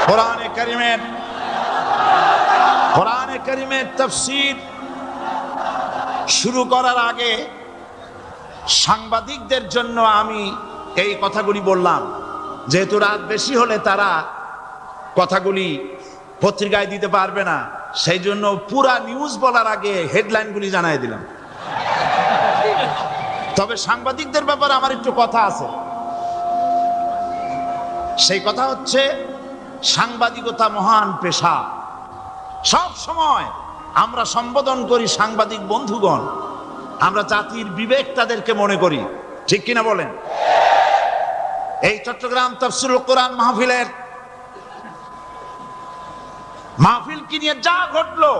কোরআনে কারিমের তাফসীর শুরু করার আগে সাংবাদিকদের জন্য আমি এই কথাগুলি বললাম, যেহেতু রাত বেশি হলে তারা কথাগুলি পত্রিকায় দিতে পারবে না, সেই জন্য পুরা নিউজ বলার আগে হেডলাইনগুলি জানাই দিলাম। তবে সাংবাদিকদের ব্যাপারে আমার একটু কথা আছে। সেই কথা হচ্ছে, সাংবাদিকতা মহান পেশা। সব সময় আমরা সম্বোধন করি সাংবাদিক বন্ধুগণ, আমরা জাতির বিবেক তাদেরকে মনে করি, ঠিক কিনা বলেন? এই চট্টগ্রাম তাফসীরুল কোরআন মাহফিল কি নিয়ে যা ঘটলো,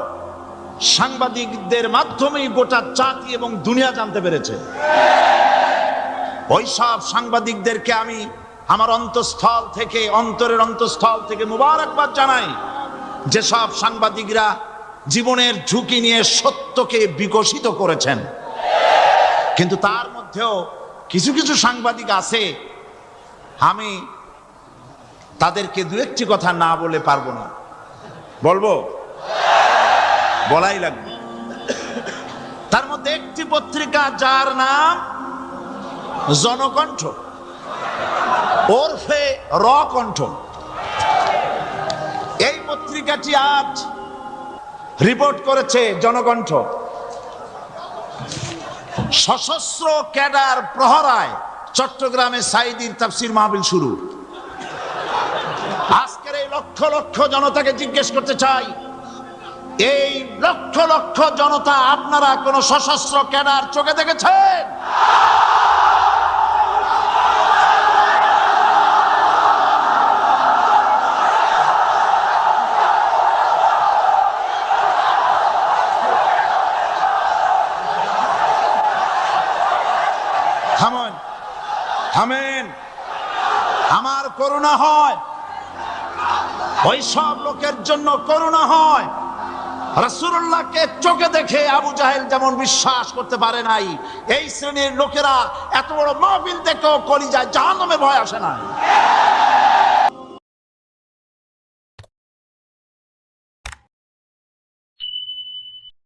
সাংবাদিকদের মাধ্যমেই গোটা জাতি এবং দুনিয়া জানতে পেরেছে। ওই সব সাংবাদিকদেরকে আমি আমার অন্তরের অন্তঃস্থল থেকে মুবারকবাদ জানাই, যে সব সাংবাদিকরা জীবনের ঝুঁকি নিয়ে সত্যকে বিকশিত করেছেন। কিন্তু তার মধ্যেও কিছু কিছু সাংবাদিক আছে, আমি তাদেরকে দু একটি কথা না বলে পারবো না। বলবো? বলাই লাগবে। তার মধ্যে একটি পত্রিকা, যার নাম জনকণ্ঠ ওরফে র কণ্ঠ, এই পত্রিকাটি আজ রিপোর্ট করেছে জনকণ্ঠ, সশস্ত্র ক্যাডার প্রহরায় চট্টগ্রামে সাঈদীর তাফসীর মাহফিল শুরু। আজকের এই লক্ষ লক্ষ জনতাকে জিজ্ঞেস করতে চাই, এই লক্ষ লক্ষ জনতা আপনারা কোন সশস্ত্র ক্যাডার চোখে দেখেছেন? থামেন। আমার করুণা হয়, ওই সব লোকের জন্য করুণা হয়। রাসূলুল্লাহকে চোখে দেখে আবু জাহেল যেমন বিশ্বাস করতে পারে নাই, এই শ্রেণীর লোকেরা এত বড় মাহফিল দেখেও কলিজায় জাহান্নামে ভয় আসে না।